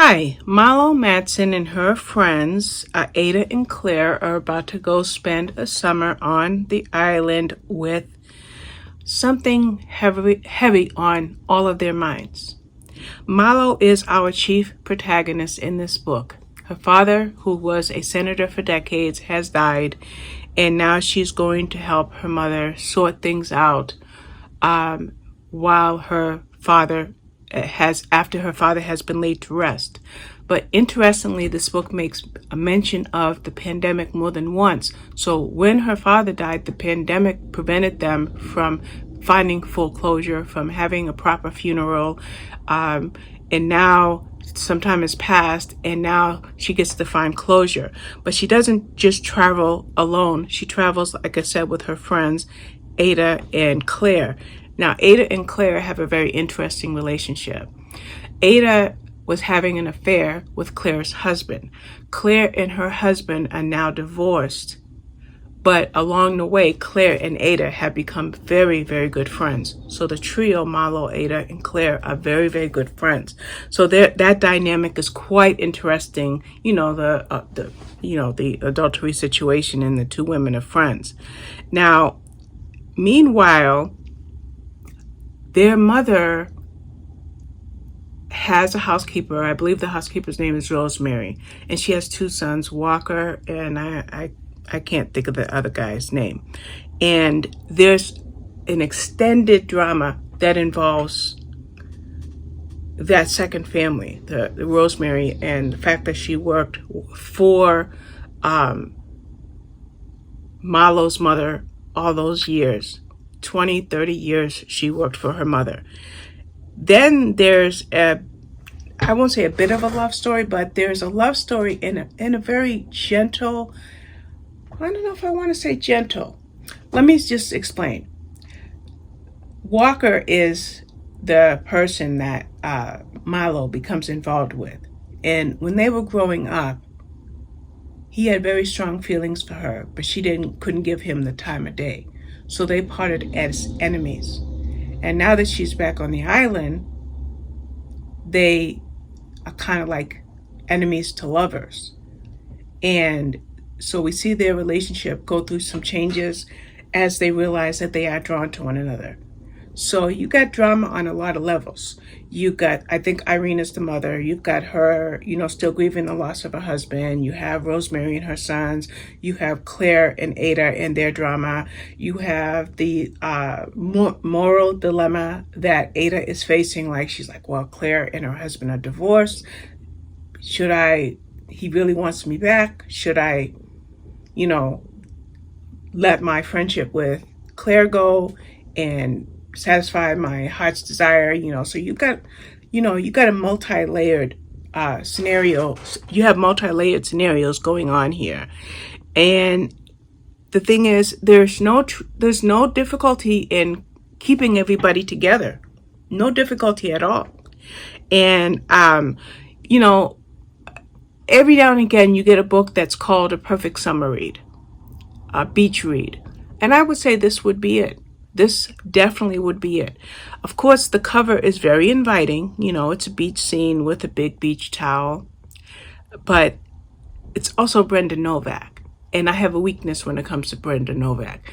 Hi, Malo Madsen and her friends, Ada and Claire, are about to go spend a summer on the island with something heavy on all of their minds. Malo is our chief protagonist in this book. Her father, who was a senator for decades, has died, and now she's going to help her mother sort things out while her father after her father has been laid to rest. But interestingly, this book makes a mention of the pandemic more than once. So when her father died, the pandemic prevented them from finding full closure, from having a proper funeral. And now some time has passed, and now she gets to find closure. But she doesn't just travel alone. She travels, like I said, with her friends, Ada and Claire. Now, Ada and Claire have a very interesting relationship. Ada was having an affair with Claire's husband. Claire and her husband are now divorced. But along the way, Claire and Ada have become very, very good friends. So the trio, Malo, Ada, and Claire, are very, very good friends. So that dynamic is quite interesting. The adultery situation, and the two women are friends. Now, meanwhile, their mother has a housekeeper. I believe the housekeeper's name is Rosemary, and she has two sons, Walker, and I can't think of the other guy's name. And there's an extended drama that involves that second family, the Rosemary, and the fact that she worked for Malo's mother all those years. 20, 30 years she worked for her mother. Then there's I won't say a bit of a love story, but there's a love story in a very gentle, I don't know if I want to say gentle. Let me just explain. Walker is the person that Malo becomes involved with. And when they were growing up, he had very strong feelings for her, but she couldn't give him the time of day. So they parted as enemies. And now that she's back on the island, they are kind of like enemies to lovers. And so we see their relationship go through some changes as they realize that they are drawn to one another. So you got drama on a lot of levels. You got, I think Irene is the mother. You've got her, still grieving the loss of her husband. You have Rosemary and her sons. You have Claire and Ada and their drama. You have the moral dilemma that Ada is facing. Like, she's like, well, Claire and her husband are divorced. He really wants me back. Should I, let my friendship with Claire go and satisfy my heart's desire? So you got a multi-layered scenario. You have multi-layered scenarios going on here. And the thing is, there's no difficulty in keeping everybody together. No difficulty at all. And, every now and again, you get a book that's called a perfect summer read, a beach read. And I would say this would be it. This definitely would be it. Of course, the cover is very inviting. It's a beach scene with a big beach towel. But it's also Brenda Novak. And I have a weakness when it comes to Brenda Novak.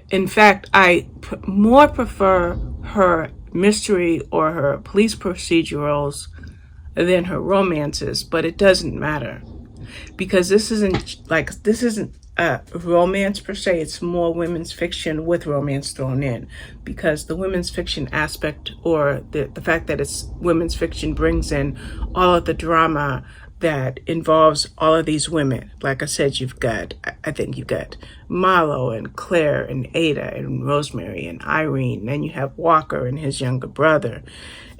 In fact, I more prefer her mystery or her police procedurals than her romances, but it doesn't matter. Because this isn't romance per se. It's more women's fiction with romance thrown in, because the women's fiction aspect, or the fact that it's women's fiction, brings in all of the drama that involves all of these women. Like I said, I think you've got Malo and Claire and Ada and Rosemary and Irene. Then you have Walker and his younger brother.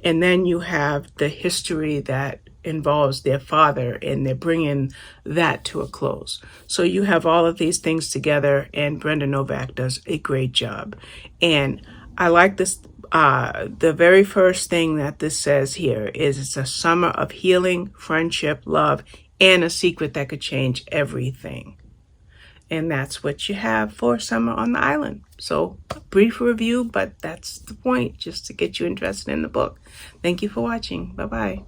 And then you have the history that involves their father, and they're bringing that to a close. So you have all of these things together, and Brenda Novak does a great job. And I like this. The very first thing that this says here is it's a summer of healing, friendship, love, and a secret that could change everything. And that's what you have for Summer on the Island. So, a brief review, but that's the point, just to get you interested in the book. Thank you for watching. Bye-bye.